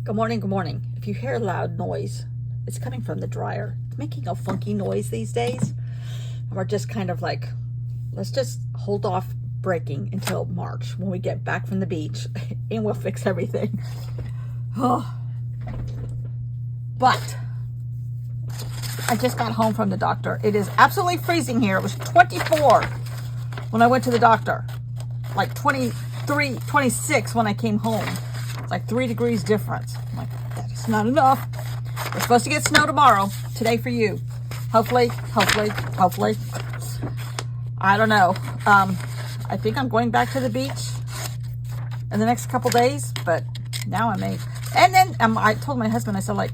Good morning, good morning. If you hear a loud noise, it's coming from the dryer. It's making a funky noise these days. And we're just kind of like, let's just hold off breaking until March when we get back from the beach and we'll fix everything. Oh. But I just got home from the doctor. It is absolutely freezing here. It was 24 when I went to the doctor. Like 23, 26 when I came home. It's like 3 degrees difference. I'm like, that is not enough. We're supposed to get snow tomorrow. Today for you. Hopefully. I don't know. I think I'm going back to the beach in the next couple days, but now I may. And then I told my husband, I said, like,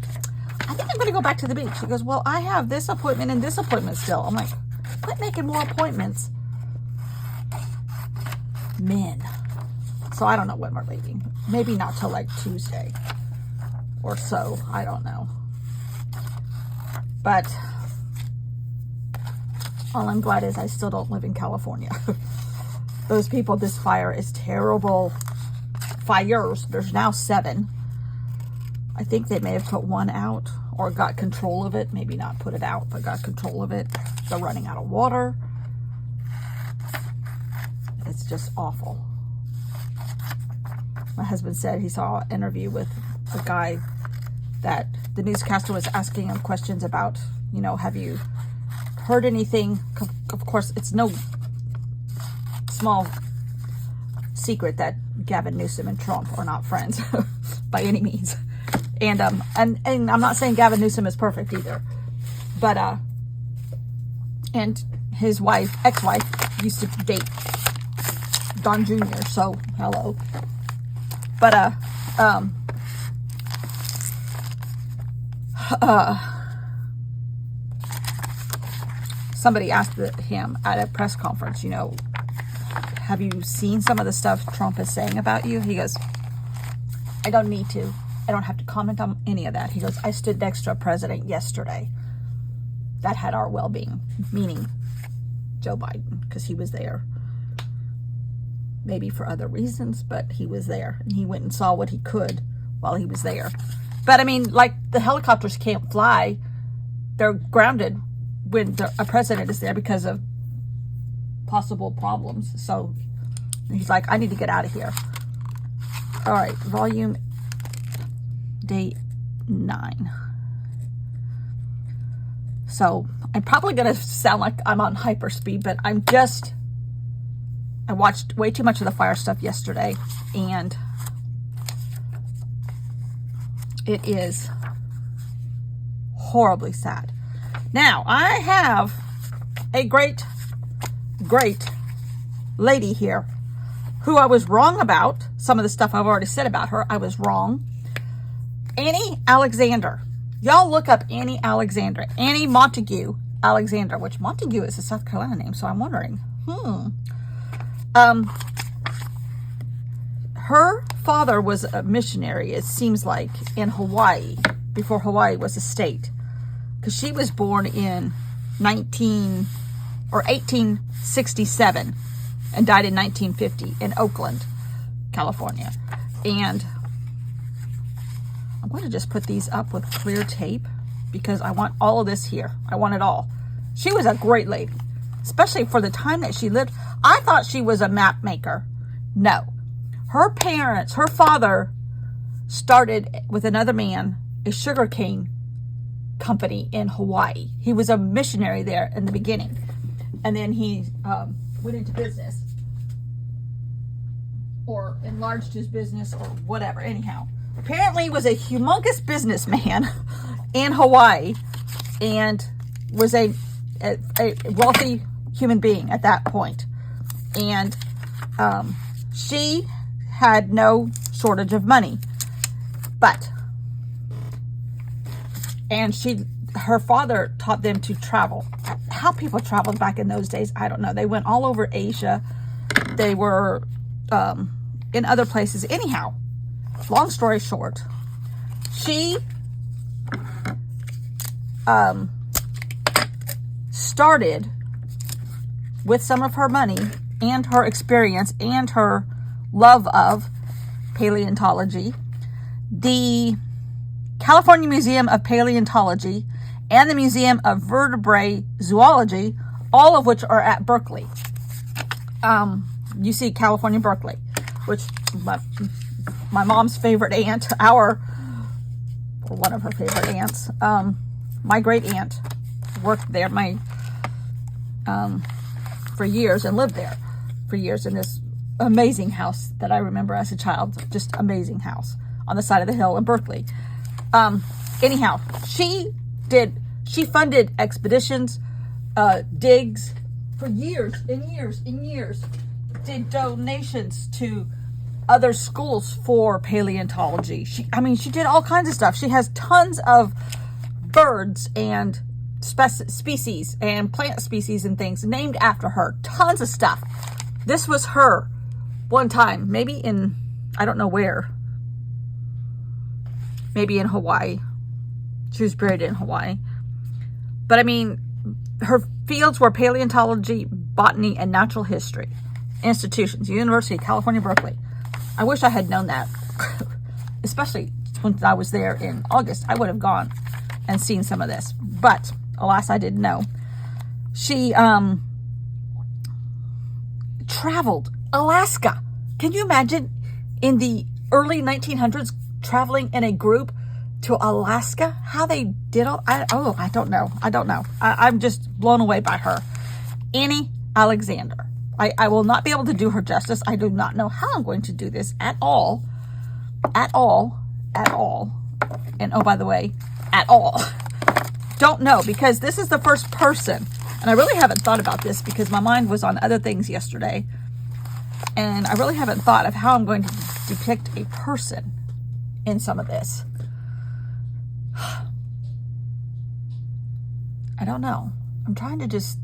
I think I'm going to go back to the beach. He goes, well, I have this appointment and this appointment still. I'm like, quit making more appointments. Men. So I don't know when we're leaving. Maybe not till like Tuesday or so. I don't know. But all I'm glad is I still don't live in California. Those people, this fire is terrible. Fires. There's now 7. I think they may have put 1 out or got control of it. Maybe not put it out, but got control of it. They're running out of water. It's just awful. My husband said he saw an interview with a guy that the newscaster was asking him questions about, you know, have you heard anything? Of course, it's no small secret that Gavin Newsom and Trump are not friends by any means. And I'm not saying Gavin Newsom is perfect either. But and his wife, ex-wife, used to date Don Jr., so hello. But somebody asked him at a press conference, you know, have you seen some of the stuff Trump is saying about you? He goes, I don't need to. I don't have to comment on any of that. He goes, I stood next to a president yesterday that had our well-being, meaning Joe Biden, because he was there. Maybe for other reasons, but he was there. And he went and saw what he could while he was there. But I mean, like, the helicopters can't fly. They're grounded when a president is there because of possible problems. So he's like, I need to get out of here. All right, volume day 9. So I'm probably going to sound like I'm on hyperspeed, but I watched way too much of the fire stuff yesterday, and it is horribly sad. Now, I have a great lady here who I was wrong about. Some of the stuff I've already said about her, I was wrong. Annie Alexander. Y'all look up Annie Alexander. Annie Montague Alexander, which Montague is a South Carolina name, so I'm wondering. Her father was a missionary, it seems like, in Hawaii, before Hawaii was a state. Because she was born in 1867 and died in 1950 in Oakland, California. And I'm going to just put these up with clear tape because I want all of this here. I want it all. She was a great lady, especially for the time that she lived. I thought she was a map maker. No. Her father started with another man, a sugarcane company in Hawaii. He was a missionary there in the beginning. And then he went into business or enlarged his business or whatever. Anyhow, apparently he was a humongous businessman in Hawaii and was a wealthy human being at that point. And she had no shortage of money, her father taught them to travel. How people traveled back in those days, I don't know. They went all over Asia. They were in other places. Anyhow, long story short, she started with some of her money and her experience and her love of paleontology the California Museum of Paleontology and the Museum of Vertebrate Zoology, all of which are at Berkeley. You see California, Berkeley, which my mom's favorite aunt, or one of her favorite aunts, my great aunt worked there for years and lived there for years in this amazing house that I remember as a child. Just amazing house on the side of the hill in Berkeley. Anyhow, she funded expeditions, digs for years and years and years, did donations to other schools for paleontology. She did all kinds of stuff. She has tons of birds and species and plant species and things named after her. Tons of stuff. This was her one time, maybe in, I don't know where, maybe in Hawaii. She was buried in Hawaii. But I mean, her fields were paleontology, botany, and natural history. Institutions, University of California, Berkeley. I wish I had known that, especially when I was there in August. I would have gone and seen some of this, but alas, I didn't know. She traveled Alaska. Can you imagine in the early 1900s traveling in a group to Alaska? How they did all, I don't know. I'm just blown away by her. Annie Alexander. I will not be able to do her justice. I do not know how I'm going to do this at all. And oh, by the way, at all. Don't know, because this is the first person. And I really haven't thought about this because my mind was on other things yesterday. And I really haven't thought of how I'm going to depict a person in some of this. I don't know. I'm trying to just...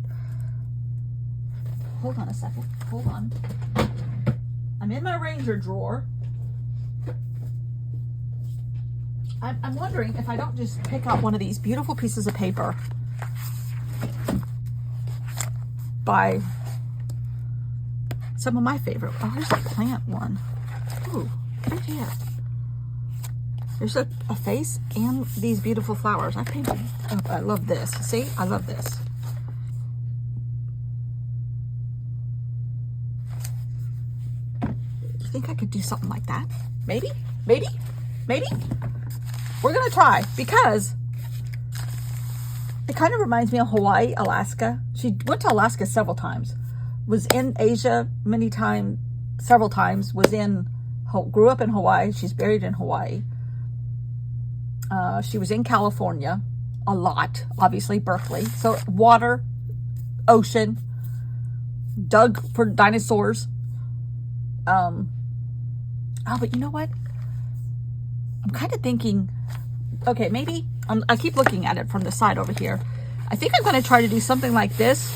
Hold on a second. Hold on. I'm in my Ranger drawer. I'm wondering if I don't just pick out one of these beautiful pieces of paper by some of my favorite. Oh, here's a plant one. Ooh, right here. There's a face and these beautiful flowers. I painted. Oh, I love this. See? I love this. You think I could do something like that? Maybe? Maybe? Maybe? We're going to try, because it kind of reminds me of Hawaii, Alaska. She went to Alaska several times. Was in Asia several times. Grew up in Hawaii. She's buried in Hawaii. She was in California a lot, obviously Berkeley. So water, ocean, dug for dinosaurs. But you know what? I'm kind of thinking, okay, maybe, I keep looking at it from the side over here. I think I'm going to try to do something like this,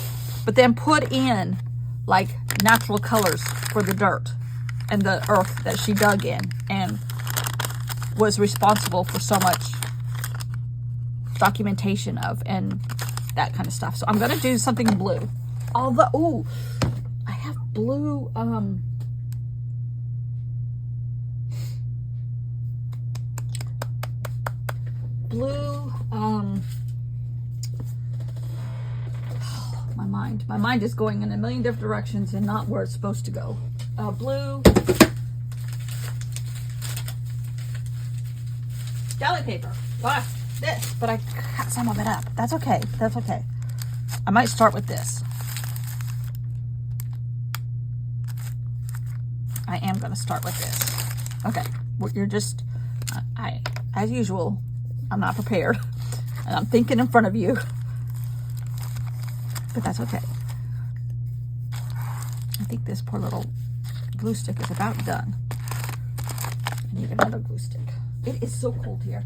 but then put in like natural colors for the dirt and the earth that she dug in and was responsible for so much documentation of and that kind of stuff. So I'm going to do something blue. Although, I have blue, my mind is going in a million different directions and not where it's supposed to go. Blue jelly paper. This, but I cut some of it up. That's okay. That's okay. I might start with this. I am going to start with this. Okay. You're just, as usual, I'm not prepared. And I'm thinking in front of you. But that's okay. I think this poor little glue stick is about done. I need another glue stick. It is so cold here.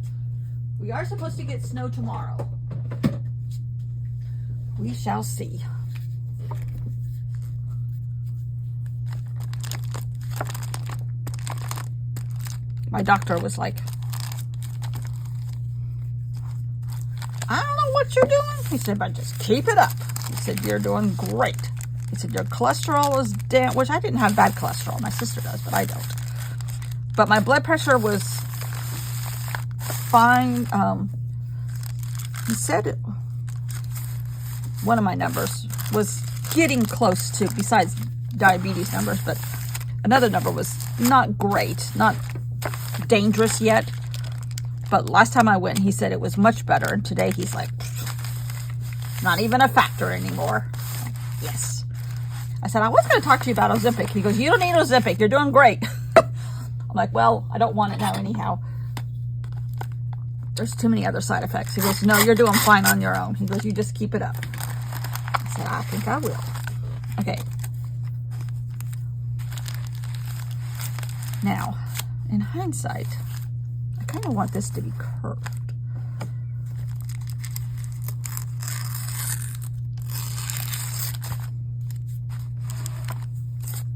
We are supposed to get snow tomorrow. We shall see. My doctor was like, I don't know what you're doing. He said, but just keep it up. He said, you're doing great. He said, your cholesterol is down, which I didn't have bad cholesterol. My sister does, but I don't. But my blood pressure was fine. He said one of my numbers was getting close to, besides diabetes numbers, but another number was not great, not dangerous yet. But last time I went, he said it was much better. And today he's like, not even a factor anymore. Yes. I said, I was going to talk to you about Ozempic. He goes, you don't need Ozempic. You're doing great. I'm like, well, I don't want it now anyhow. There's too many other side effects. He goes, no, you're doing fine on your own. He goes, you just keep it up. I said, I think I will. Okay. Now, in hindsight, I kind of want this to be curved.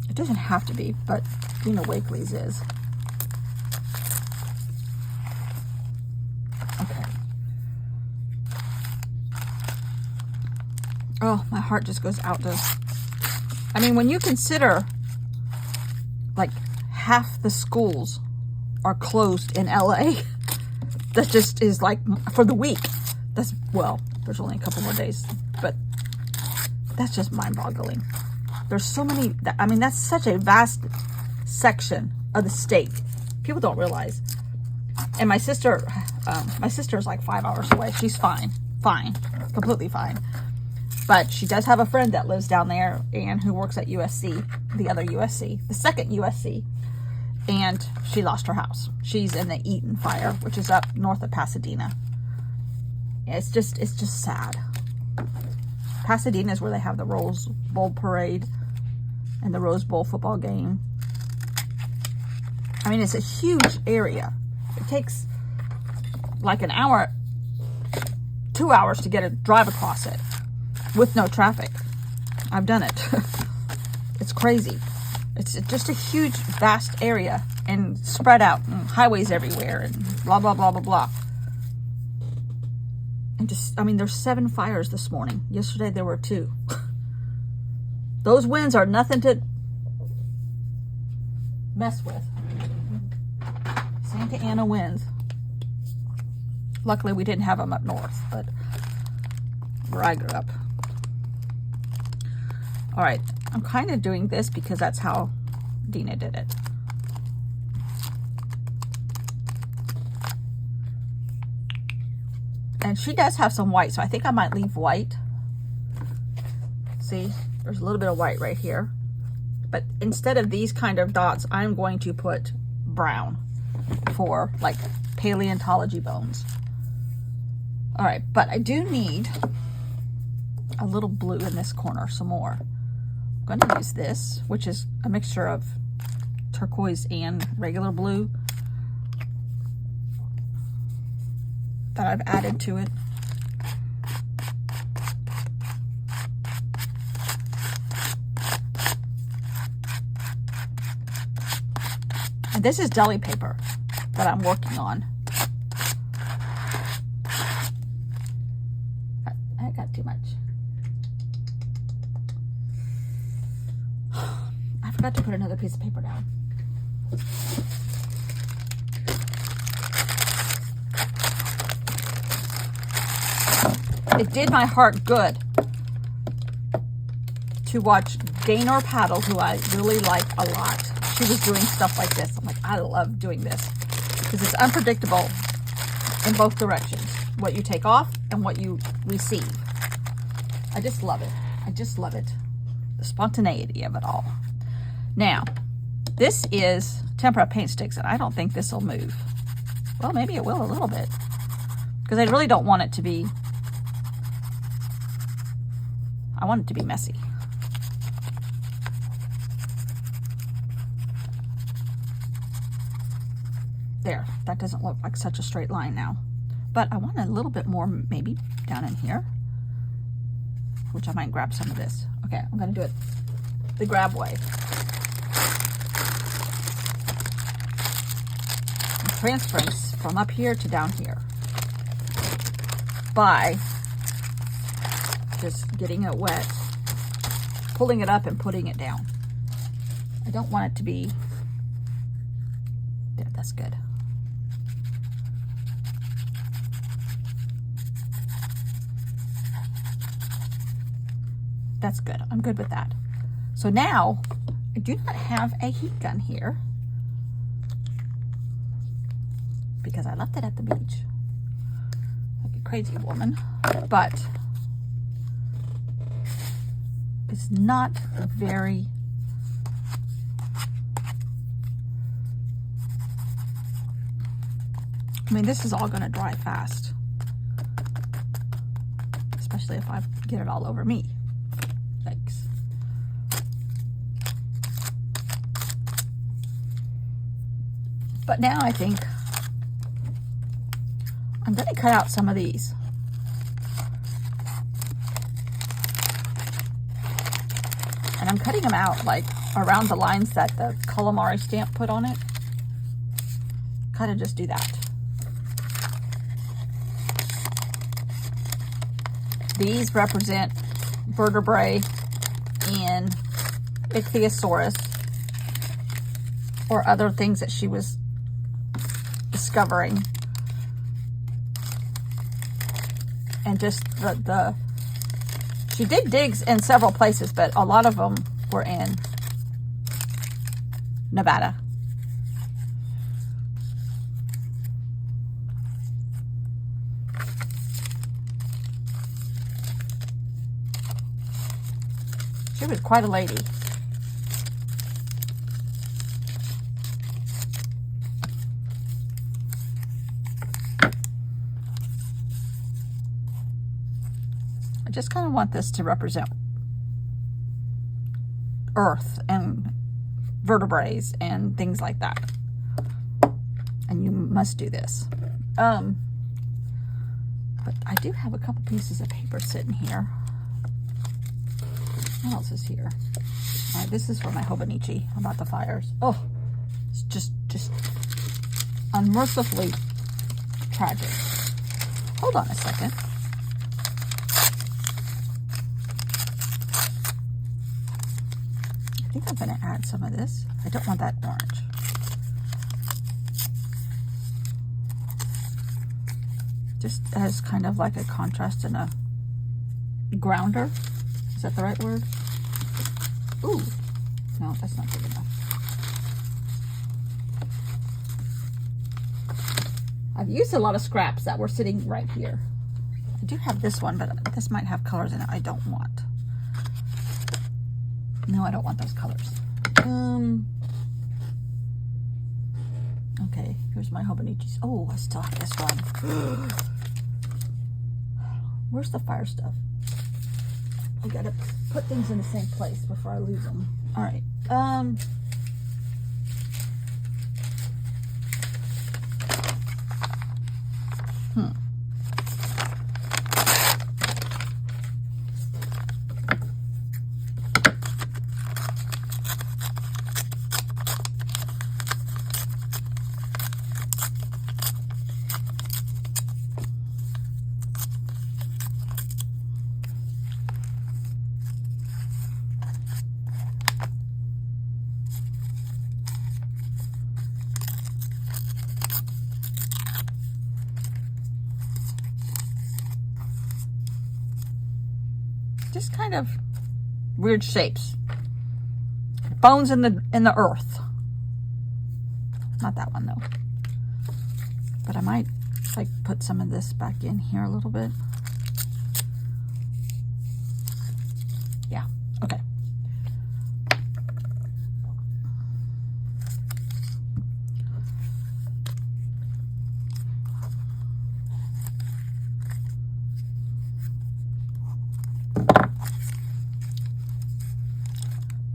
It doesn't have to be, but Dina Wakley's is. Okay. Oh, my heart just goes out to... I mean, when you consider, like, half the schools are closed in LA, that just is like, for the week. That's, well, there's only a couple more days, but that's just mind-boggling. There's so many, I mean, that's such a vast section of the state. People don't realize. And my sister is like 5 hours away. She's fine, completely fine. But she does have a friend that lives down there and who works at USC, the other USC, the second USC. And she lost her house. She's in the Eaton fire, which is up north of Pasadena. It's just sad. Pasadena is where they have the Rose Bowl parade and the Rose Bowl football game. I mean, it's a huge area. It takes like an hour, 2 hours to drive across it with no traffic. I've done it. It's crazy. It's just a huge, vast area and spread out and highways everywhere and blah, blah, blah, blah, blah. And just, I mean, there's 7 fires this morning. Yesterday there were 2. Those winds are nothing to mess with. Santa Ana winds. Luckily we didn't have them up north, but where I grew up. All right, I'm kind of doing this because that's how Dina did it. And she does have some white, so I think I might leave white. See, there's a little bit of white right here. But instead of these kind of dots, I'm going to put brown for like paleontology bones. All right, but I do need a little blue in this corner, some more. I'm going to use this, which is a mixture of turquoise and regular blue that I've added to it. And this is deli paper that I'm working on. I got too much. I forgot to put another piece of paper down. It did my heart good to watch Gaynor Paddle, who I really like a lot. She was doing stuff like this. I'm like, I love doing this because it's unpredictable in both directions. What you take off and what you receive. I just love it. I just love it. The spontaneity of it all. Now, this is tempera paint sticks, and I don't think this will move. Well, maybe it will a little bit because I really don't want it to be, I want it to be messy. There, that doesn't look like such a straight line now. But I want a little bit more maybe down in here, which I might grab some of this. Okay, I'm gonna do it the grab way. I'm transferring from up here to down here by just getting it wet, pulling it up and putting it down. I don't want it to be, yeah, that's good. That's good. I'm good with that. So now, I do not have a heat gun here because I left it at the beach. Like a crazy woman. But it's not very... I mean, this is all going to dry fast. Especially if I get it all over me. Yikes. But now I think I'm going to cut out some of these. And I'm cutting them out like around the lines that the calamari stamp put on it. Kind of just do that. These represent vertebrae in Ichthyosaurus or other things that she was discovering. And just she did digs in several places, but a lot of them were in Nevada. She was quite a lady. I just kind of want this to represent Earth and vertebrae and things like that. And you must do this. But I do have a couple pieces of paper sitting here. What else is here? All right, this is for my Hobonichi about the fires. Oh, it's just unmercifully tragic. Hold on a second. I think I'm going to add some of this. I don't want that orange. Just as kind of like a contrast and a grounder. Is that the right word? Ooh, no, that's not good enough. I've used a lot of scraps that were sitting right here. I do have this one, but this might have colors in it I don't want. No, I don't want those colors. Okay, here's my Hobonichis. Oh, I still have this one. Where's the fire stuff? I gotta put things in the same place before I lose them. All right. Just kind of weird shapes. Bones in the earth. Not that one though. But I might like put some of this back in here a little bit. Yeah, okay.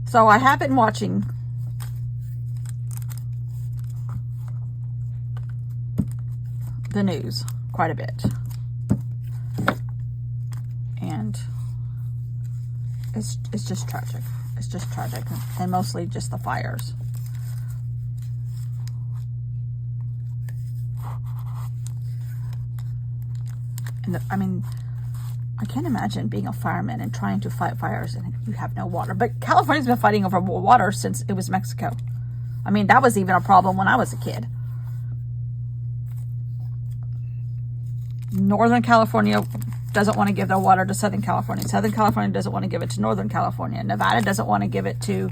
So I have been watching the news quite a bit. And it's just tragic. It's just tragic. And mostly just the fires. And I mean, I can't imagine being a fireman and trying to fight fires and you have no water. But California's been fighting over water since it was Mexico. I mean, that was even a problem when I was a kid. Northern California doesn't want to give their water to Southern California. Southern California doesn't want to give it to Northern California. Nevada doesn't want to give it to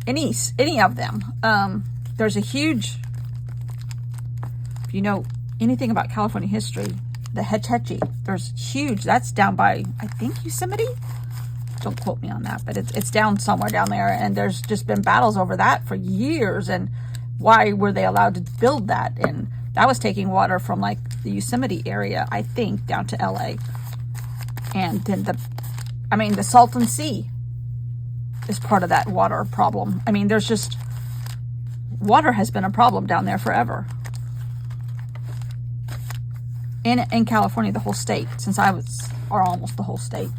any of them. There's a huge, if you know anything about California history, the Hetch Hetchy, there's huge, that's down by, I think, Yosemite? Don't quote me on that, but it's down somewhere down there, and there's just been battles over that for years, and why were they allowed to build that? And that was taking water from like the Yosemite area, I think, down to LA. And then the Salton Sea is part of that water problem. I mean, there's just, water has been a problem down there forever. In California, the whole state, since I was, or almost the whole state.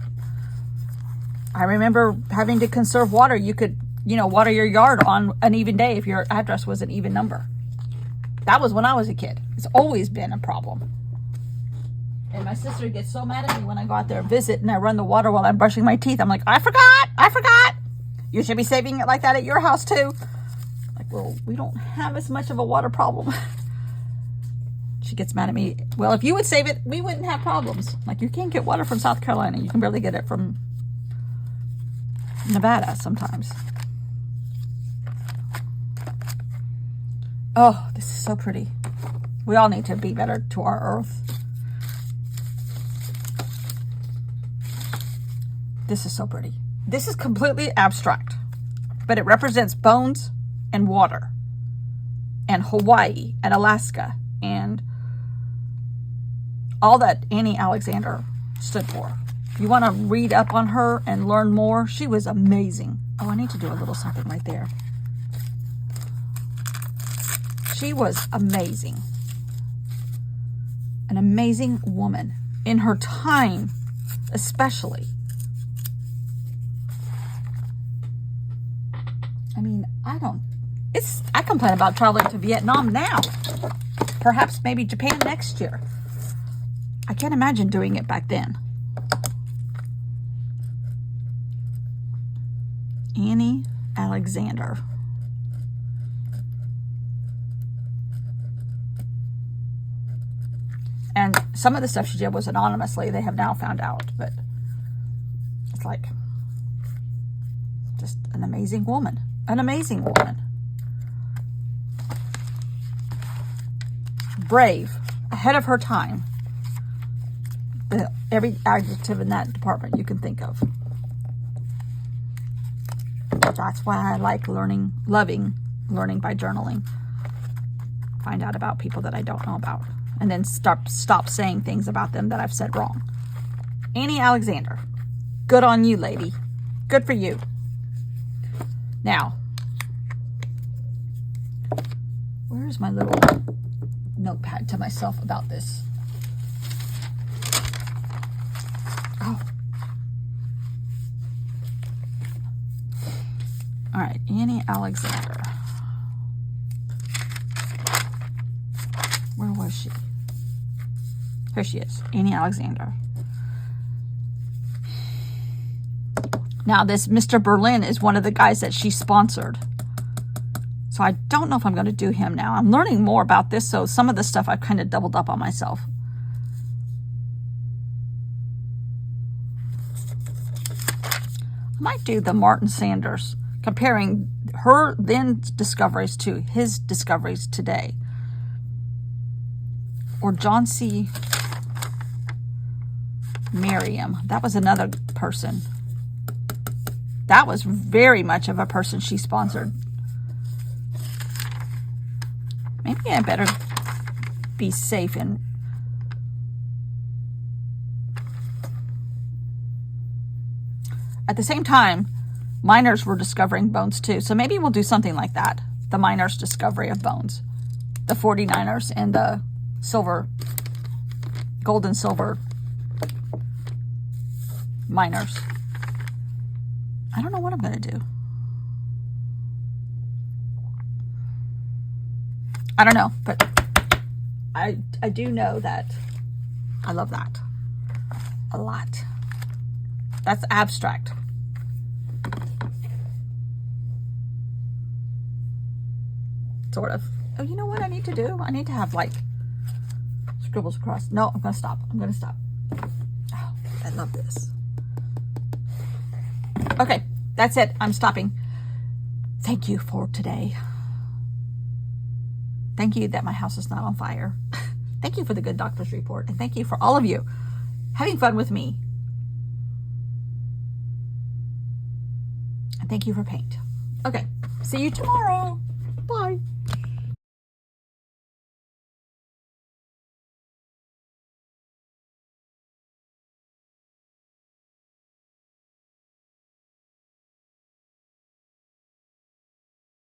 I remember having to conserve water. You could, water your yard on an even day if your address was an even number. That was when I was a kid. It's always been a problem. And my sister gets so mad at me when I go out there and visit and I run the water while I'm brushing my teeth. I'm like, I forgot. You should be saving it like that at your house too. Like, well, we don't have as much of a water problem. She gets mad at me. Well, if you would save it, we wouldn't have problems. Like, you can't get water from South Carolina. You can barely get it from Nevada sometimes. Oh, this is so pretty. We all need to be better to our earth. This is so pretty. This is completely abstract, but it represents bones and water and Hawaii and Alaska and all that Annie Alexander stood for. If you want to read up on her and learn more, she was amazing. Oh, I need to do a little something right there. She was amazing. An amazing woman in her time, especially. I mean, I complain about traveling to Vietnam now. Perhaps maybe Japan next year. I can't imagine doing it back then. Annie Alexander. And some of the stuff she did was anonymously. They have now found out, but it's like just an amazing woman. An amazing woman. Brave. Ahead of her time. Every adjective in that department you can think of. That's why I like loving learning by journaling. Find out about people that I don't know about. And then stop saying things about them that I've said wrong. Annie Alexander. Good on you, lady. Good for you. Now, where's my little notepad to myself about this? Oh. All right, Annie Alexander. Where was she? Here she is, Annie Alexander. Now, this Mr. Berlin is one of the guys that she sponsored. So I don't know if I'm going to do him now. I'm learning more about this, so some of the stuff I've kind of doubled up on myself. I might do the Martin Sanders, comparing her then discoveries to his discoveries today. Or John C. Merriam. That was another person. That was very much of a person she sponsored. Maybe I better be safe and at the same time, miners were discovering bones too. So maybe we'll do something like that. The miners' discovery of bones. The 49ers and the gold and silver miners. I don't know what I'm going to do. I don't know, but I do know that I love that a lot. That's abstract. Sort of. Oh, you know what I need to do? I need to have like scribbles across. No, I'm going to stop. I'm going to stop. Oh, I love this. Okay, that's it. I'm stopping. Thank you for today. Thank you that my house is not on fire. Thank you for the good doctor's report. And thank you for all of you having fun with me. And thank you for paint. Okay, see you tomorrow.